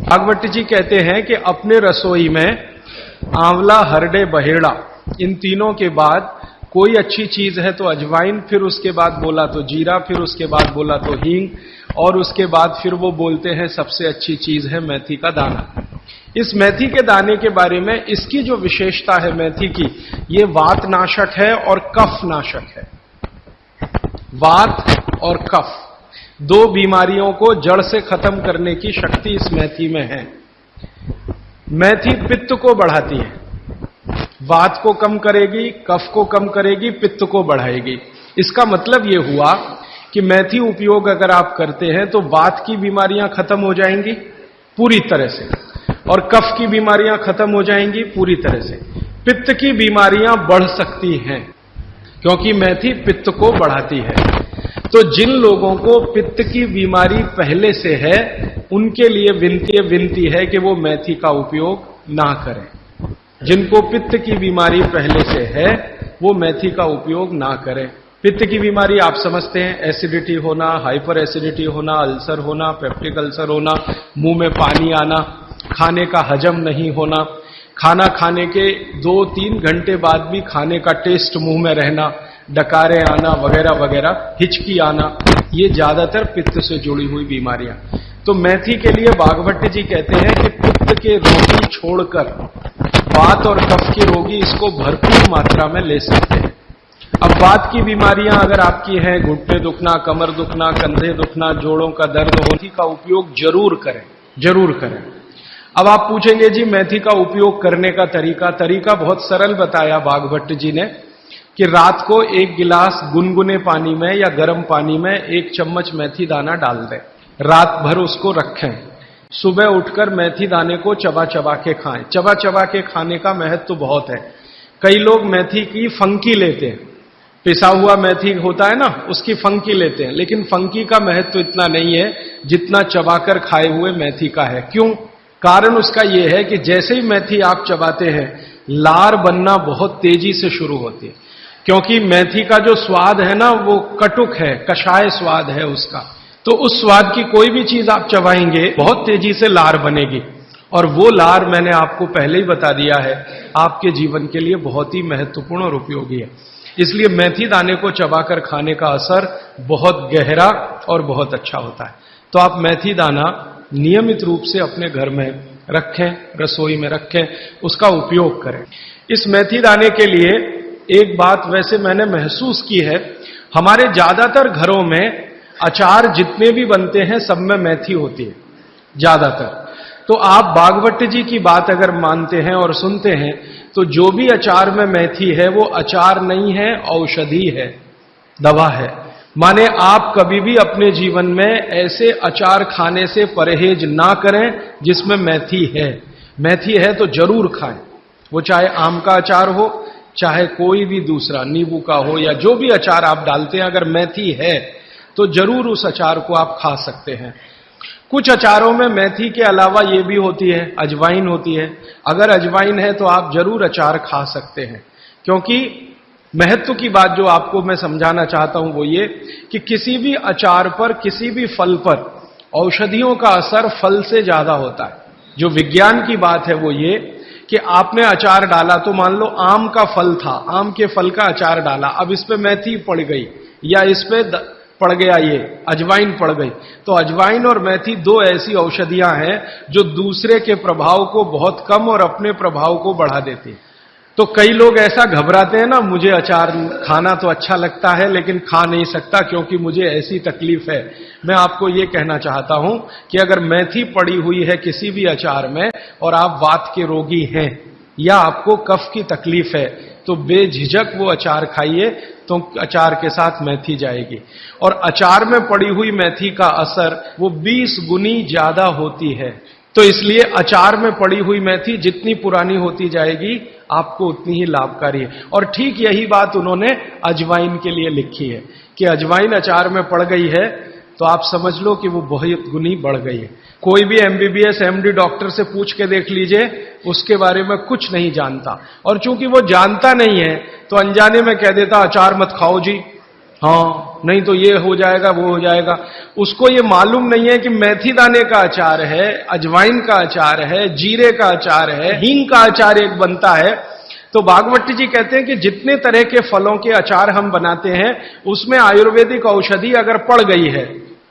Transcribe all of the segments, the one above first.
भागवत जी कहते हैं कि अपने रसोई में आंवला, हरडे, बहेड़ा, इन तीनों के बाद कोई अच्छी चीज है तो अजवाइन, फिर उसके बाद बोला तो जीरा, फिर उसके बाद बोला तो हींग, और उसके बाद फिर वो बोलते हैं सबसे अच्छी चीज है मेथी का दाना। इस मेथी के दाने के बारे में इसकी जो विशेषता है मेथी की, ये वात नाशक है और कफ नाशक है। वात और कफ, दो बीमारियों को जड़ से खत्म करने की शक्ति इस मेथी में है। मेथी पित्त को बढ़ाती है, वात को कम करेगी, कफ को कम करेगी, पित्त को बढ़ाएगी। इसका मतलब यह हुआ कि मेथी उपयोग अगर आप करते हैं तो वात की बीमारियां खत्म हो जाएंगी पूरी तरह से, और कफ की बीमारियां खत्म हो जाएंगी पूरी तरह से। पित्त की बीमारियां बढ़ सकती हैं क्योंकि मेथी पित्त को बढ़ाती है। तो जिन लोगों को पित्त की बीमारी पहले से है, उनके लिए विनती है कि वो मेथी का उपयोग ना करें। जिनको पित्त की बीमारी पहले से है, वो मेथी का उपयोग ना करें। पित्त की बीमारी आप समझते हैं, एसिडिटी होना, हाइपर एसिडिटी होना, अल्सर होना, पेप्टिक अल्सर होना, मुंह में पानी आना, खाने का हजम नहीं होना, खाना खाने के 2-3 घंटे बाद भी खाने का टेस्ट मुंह में रहना, डकारे आना वगैरह वगैरह, हिचकी आना, ये ज्यादातर पित्त से जुड़ी हुई बीमारियां। तो मेथी के लिए भागवत जी कहते हैं कि पित्त के रोगी छोड़कर वात और कफ के रोगी इसको भरपूर मात्रा में ले सकते हैं। अब वात की बीमारियां अगर आपकी हैं, घुटने दुखना, कमर दुखना, कंधे दुखना, जोड़ों का दर्द, मेथी का उपयोग जरूर करें, जरूर करें। अब आप पूछेंगे जी मेथी का उपयोग करने का तरीका बहुत सरल बताया भागवत जी ने कि रात को 1 गिलास गुनगुने पानी में या गर्म पानी में 1 चम्मच मेथी दाना डाल दें, रात भर उसको रखें, सुबह उठकर मेथी दाने को चबा चबा के खाएं। चबा चबा के खाने का महत्व तो बहुत है। कई लोग मेथी की फंकी लेते हैं, पिसा हुआ मेथी होता है ना, उसकी फंकी लेते हैं, लेकिन फंकी का महत्व तो इतना नहीं है जितना चबाकर खाए हुए मेथी का है। क्यों? कारण उसका यह है कि जैसे ही मेथी आप चबाते हैं, लार बनना बहुत तेजी से शुरू होती है, क्योंकि मेथी का जो स्वाद है ना, वो कटुक है, कषाय स्वाद है उसका। तो उस स्वाद की कोई भी चीज आप चबाएंगे, बहुत तेजी से लार बनेगी, और वो लार मैंने आपको पहले ही बता दिया है, आपके जीवन के लिए बहुत ही महत्वपूर्ण और उपयोगी है। इसलिए मेथी दाने को चबाकर खाने का असर बहुत गहरा और बहुत अच्छा होता है। तो आप मेथी दाना नियमित रूप से अपने घर में रखें, रसोई में रखें, उसका उपयोग करें। इस मेथी दाने के लिए एक बात वैसे मैंने महसूस की है, हमारे ज्यादातर घरों में अचार जितने भी बनते हैं सब में मेथी होती है ज्यादातर। तो आप भागवत जी की बात अगर मानते हैं और सुनते हैं, तो जो भी अचार में मेथी है वो अचार नहीं है, औषधि है, दवा है। माने आप कभी भी अपने जीवन में ऐसे अचार खाने से परहेज ना करें जिसमें मेथी है। मेथी है तो जरूर खाएं, वो चाहे आम का अचार हो, चाहे कोई भी दूसरा नींबू का हो, या जो भी अचार आप डालते हैं, अगर मेथी है तो जरूर उस अचार को आप खा सकते हैं। कुछ अचारों में मेथी के अलावा ये भी होती है, अजवाइन होती है। अगर अजवाइन है तो आप जरूर अचार खा सकते हैं, क्योंकि महत्व की बात जो आपको मैं समझाना चाहता हूं वो ये कि किसी भी अचार पर, किसी भी फल पर औषधियों का असर फल से ज्यादा होता है। जो विज्ञान की बात है वो ये कि आपने अचार डाला, तो मान लो आम का फल था, आम के फल का अचार डाला, अब इस पे मेथी पड़ गई या इस पे पड़ गया ये अजवाइन पड़ गई, तो अजवाइन और मेथी 2 ऐसी औषधियां हैं जो दूसरे के प्रभाव को बहुत कम और अपने प्रभाव को बढ़ा देती हैं। तो कई लोग ऐसा घबराते हैं ना, मुझे अचार खाना तो अच्छा लगता है लेकिन खा नहीं सकता क्योंकि मुझे ऐसी तकलीफ है। मैं आपको ये कहना चाहता हूं कि अगर मेथी पड़ी हुई है किसी भी अचार में और आप वात के रोगी हैं या आपको कफ की तकलीफ है, तो बेझिझक वो अचार खाइए, तो अचार के साथ मेथी जाएगी। और अचार में पड़ी हुई मेथी का असर वो 20 गुनी ज्यादा होती है। तो इसलिए अचार में पड़ी हुई मेथी जितनी पुरानी होती जाएगी आपको उतनी ही लाभकारी है। और ठीक यही बात उन्होंने अजवाइन के लिए लिखी है कि अजवाइन अचार में पड़ गई है तो आप समझ लो कि वो बहुत गुनी बढ़ गई है। कोई भी MBBS MD डॉक्टर से पूछ के देख लीजिए, उसके बारे में कुछ नहीं जानता, और चूंकि वो जानता नहीं है तो अनजाने में कह देता अचार मत खाओ जी, हाँ, नहीं तो ये हो जाएगा, वो हो जाएगा। उसको ये मालूम नहीं है कि मेथी दाने का अचार है, अजवाइन का अचार है, जीरे का अचार है, हींग का अचार एक बनता है। तो भागवत जी कहते हैं कि जितने तरह के फलों के अचार हम बनाते हैं, उसमें आयुर्वेदिक औषधि अगर पड़ गई है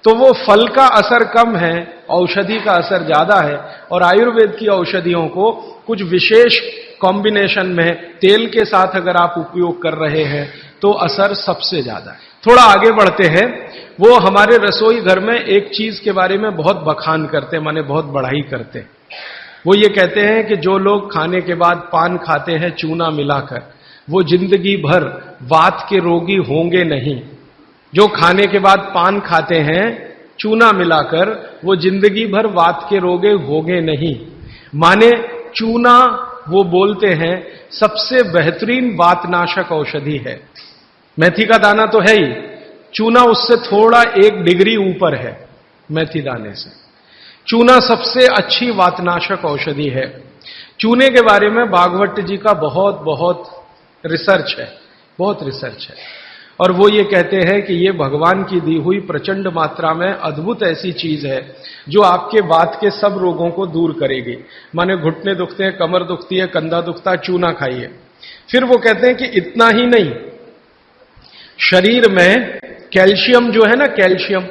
तो वो फल का असर कम है, औषधि का असर ज्यादा है। और आयुर्वेद की औषधियों को कुछ विशेष कॉम्बिनेशन में तेल के साथ अगर आप उपयोग कर रहे हैं तो असर सबसे ज्यादा है। थोड़ा आगे बढ़ते हैं। वो हमारे रसोई घर में एक चीज के बारे में बहुत बखान करते, माने बहुत बढ़ाई करते। वो ये कहते हैं कि जो लोग खाने के बाद पान खाते हैं चूना मिलाकर, वो जिंदगी भर वात के रोगी होंगे नहीं। जो खाने के बाद पान खाते हैं चूना मिलाकर, वो जिंदगी भर वात के रोगी होंगे नहीं। माने चूना, वो बोलते हैं, सबसे बेहतरीन वातनाशक औषधि है। मेथी का दाना तो है ही, चूना उससे थोड़ा 1 डिग्री ऊपर है। मेथी दाने से चूना सबसे अच्छी वातनाशक औषधि है। चूने के बारे में भागवत जी का बहुत बहुत रिसर्च है, बहुत रिसर्च है। और वो ये कहते हैं कि ये भगवान की दी हुई प्रचंड मात्रा में अद्भुत ऐसी चीज है जो आपके वात के सब रोगों को दूर करेगी। माने घुटने दुखते हैं, कमर दुखती है, कंधा दुखता है, चूना खाइए। फिर वो कहते हैं कि इतना ही नहीं, शरीर में कैल्शियम जो है ना, कैल्शियम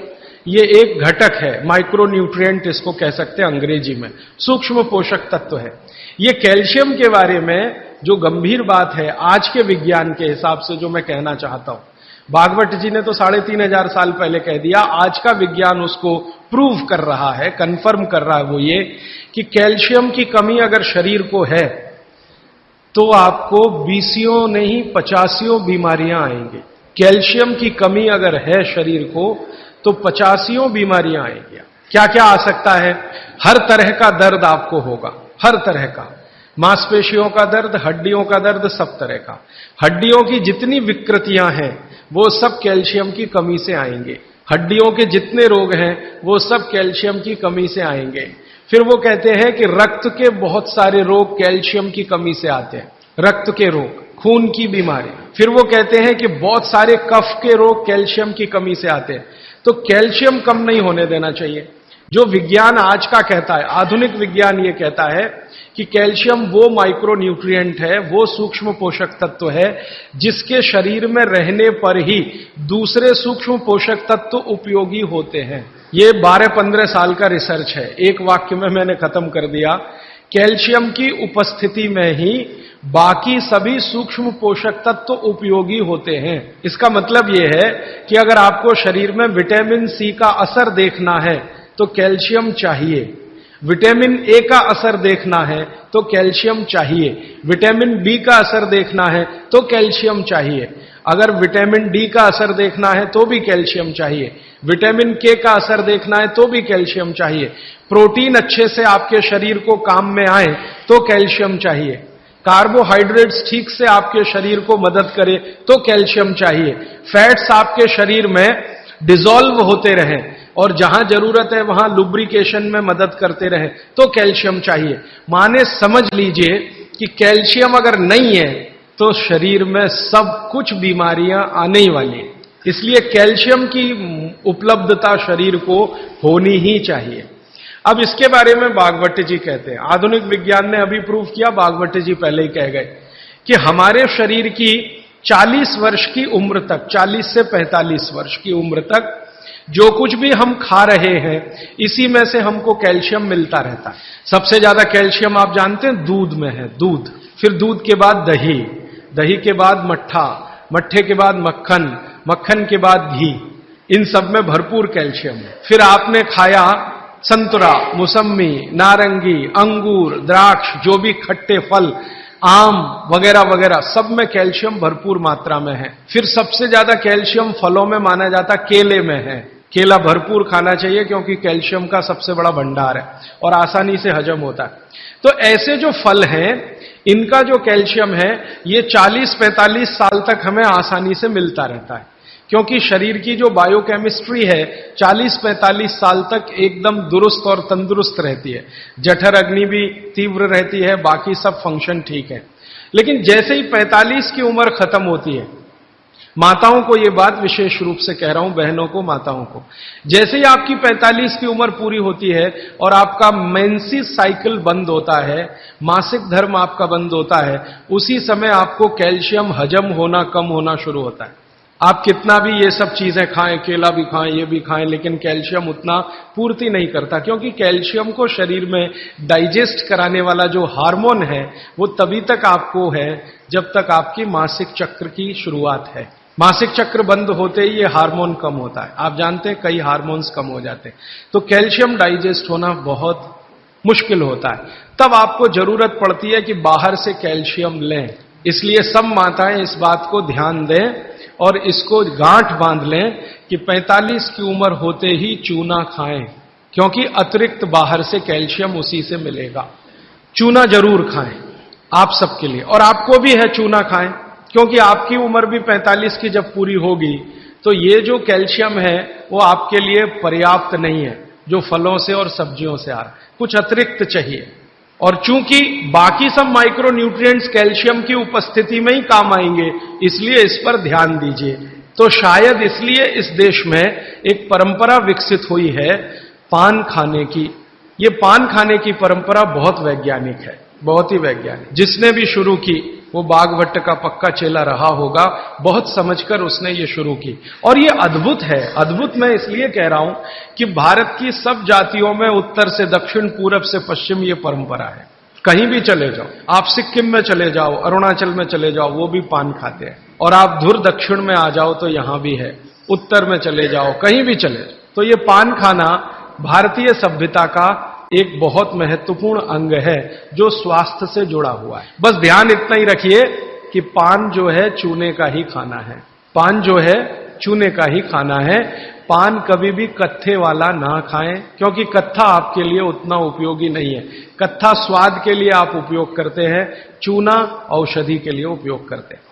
ये एक घटक है, माइक्रो न्यूट्रिएंट इसको कह सकते हैं अंग्रेजी में, सूक्ष्म पोषक तत्व है। ये कैल्शियम के बारे में जो गंभीर बात है आज के विज्ञान के हिसाब से, जो मैं कहना चाहता हूं, भागवत जी ने तो 3500 साल पहले कह दिया, आज का विज्ञान उसको प्रूव कर रहा है, कंफर्म कर रहा है। वो ये कि कैल्शियम की कमी अगर शरीर को है तो आपको 20 नहीं 50 बीमारियां आएंगी। कैल्शियम की कमी अगर है शरीर को तो 50 बीमारियां आएंगी। क्या क्या आ सकता है? हर तरह का दर्द आपको होगा, हर तरह का, मांसपेशियों का दर्द, हड्डियों का दर्द, सब तरह का। हड्डियों की जितनी विकृतियां हैं वो सब कैल्शियम की कमी से आएंगे। हड्डियों के जितने रोग हैं वो सब कैल्शियम की कमी से आएंगे। फिर वो कहते हैं कि रक्त के बहुत सारे रोग कैल्शियम की कमी से आते हैं, रक्त के रोग, खून की बीमारी। फिर वो कहते हैं कि बहुत सारे कफ के रोग कैल्शियम की कमी से आते हैं। तो कैल्शियम कम नहीं होने देना चाहिए। जो विज्ञान आज का कहता है, आधुनिक विज्ञान ये कहता है कि कैल्शियम वो माइक्रो न्यूट्रिएंट है, वो सूक्ष्म पोषक तत्व है जिसके शरीर में रहने पर ही दूसरे सूक्ष्म पोषक तत्व उपयोगी होते हैं। ये 12-15 साल का रिसर्च है, एक वाक्य में मैंने खत्म कर दिया। कैल्शियम की उपस्थिति में ही बाकी सभी सूक्ष्म पोषक तत्व उपयोगी होते हैं। इसका मतलब यह है कि अगर आपको शरीर में विटामिन सी का असर देखना है तो कैल्शियम चाहिए, विटामिन ए का असर देखना है तो कैल्शियम चाहिए, विटामिन बी का असर देखना है तो कैल्शियम चाहिए, अगर विटामिन डी का असर देखना है तो भी कैल्शियम चाहिए, विटामिन के का असर देखना है तो भी कैल्शियम चाहिए, प्रोटीन अच्छे से आपके शरीर को काम में आए तो कैल्शियम चाहिए, कार्बोहाइड्रेट्स ठीक से आपके शरीर को मदद करे तो कैल्शियम चाहिए, फैट्स आपके शरीर में डिसॉल्व होते रहें और जहां जरूरत है वहां लुब्रिकेशन में मदद करते रहे तो कैल्शियम चाहिए। माने समझ लीजिए कि कैल्शियम अगर नहीं है तो शरीर में सब कुछ बीमारियां आने ही वाली हैं। इसलिए कैल्शियम की उपलब्धता शरीर को होनी ही चाहिए। अब इसके बारे में भागवत जी कहते हैं, आधुनिक विज्ञान ने अभी प्रूव किया, भागवत जी पहले ही कह गए कि हमारे शरीर की 40 वर्ष की उम्र तक, 40 से 45 वर्ष की उम्र तक जो कुछ भी हम खा रहे हैं इसी में से हमको कैल्शियम मिलता रहता है। सबसे ज्यादा कैल्शियम आप जानते हैं दूध में है, दूध, फिर दूध के बाद दही, दही के बाद मट्ठा, मट्ठे के बाद मक्खन, मक्खन के बाद घी, इन सब में भरपूर कैल्शियम है। फिर आपने खाया संतरा, मौसम्मी, नारंगी, अंगूर, द्राक्ष, जो भी खट्टे फल, आम वगैरह वगैरह, सब में कैल्शियम भरपूर मात्रा में है। फिर सबसे ज्यादा कैल्शियम फलों में माना जाता केले में है। केला भरपूर खाना चाहिए क्योंकि कैल्शियम का सबसे बड़ा भंडार है और आसानी से हजम होता है। तो ऐसे जो फल हैं इनका जो कैल्शियम है ये 40-45 साल तक हमें आसानी से मिलता रहता है, क्योंकि शरीर की जो बायोकेमिस्ट्री है 40-45 साल तक एकदम दुरुस्त और तंदुरुस्त रहती है। जठर अग्नि भी तीव्र रहती है, बाकी सब फंक्शन ठीक है। लेकिन जैसे ही 45 की उम्र खत्म होती है माताओं को ये बात विशेष रूप से कह रहा हूं, बहनों को, माताओं को। जैसे ही आपकी 45 की उम्र पूरी होती है और आपका मेंसेस साइकिल बंद होता है, मासिक धर्म आपका बंद होता है, उसी समय आपको कैल्शियम हजम होना कम होना शुरू होता है। आप कितना भी ये सब चीजें खाएं, केला भी खाएं, ये भी खाएं, लेकिन कैल्शियम उतना पूर्ति नहीं करता, क्योंकि कैल्शियम को शरीर में डाइजेस्ट कराने वाला जो हार्मोन है वो तभी तक आपको है जब तक आपकी मासिक चक्र की शुरुआत है। मासिक चक्र बंद होते ही ये हार्मोन कम होता है। आप जानते हैं कई हार्मोन्स कम हो जाते हैं, तो कैल्शियम डाइजेस्ट होना बहुत मुश्किल होता है। तब आपको जरूरत पड़ती है कि बाहर से कैल्शियम लें। इसलिए सब माताएं इस बात को ध्यान दें और इसको गांठ बांध लें कि 45 की उम्र होते ही चूना खाएं, क्योंकि अतिरिक्त बाहर से कैल्शियम उसी से मिलेगा। चूना जरूर खाएं आप सबके लिए, और आपको भी है चूना खाएं, क्योंकि आपकी उम्र भी 45 की जब पूरी होगी तो ये जो कैल्शियम है वो आपके लिए पर्याप्त नहीं है जो फलों से और सब्जियों से आ रहा है, कुछ अतिरिक्त चाहिए। और चूंकि बाकी सब माइक्रो न्यूट्रिएंट्स कैल्शियम की उपस्थिति में ही काम आएंगे, इसलिए इस पर ध्यान दीजिए। तो शायद इसलिए इस देश में एक परंपरा विकसित हुई है पान खाने की। ये पान खाने की परंपरा बहुत वैज्ञानिक है, बहुत ही वैज्ञानिक। जिसने भी शुरू की वो बागभट्ट का पक्का चेला रहा होगा, बहुत समझकर उसने ये शुरू की। और ये अद्भुत है। अद्भुत मैं इसलिए कह रहा हूं कि भारत की सब जातियों में उत्तर से दक्षिण, पूरब से पश्चिम ये परंपरा है। कहीं भी चले जाओ, आप सिक्किम में चले जाओ, अरुणाचल में चले जाओ, वो भी पान खाते हैं। और आप धुर दक्षिण में आ जाओ तो यहां भी है, उत्तर में चले जाओ, कहीं भी चले जाओ, तो ये पान खाना भारतीय सभ्यता का एक बहुत महत्वपूर्ण अंग है जो स्वास्थ्य से जुड़ा हुआ है। बस ध्यान इतना ही रखिए कि पान जो है चूने का ही खाना है। पान जो है चूने का ही खाना है। पान कभी भी कत्थे वाला ना खाएं, क्योंकि कत्था आपके लिए उतना उपयोगी नहीं है। कत्था स्वाद के लिए आप उपयोग करते हैं, चूना औषधि के लिए उपयोग करते हैं।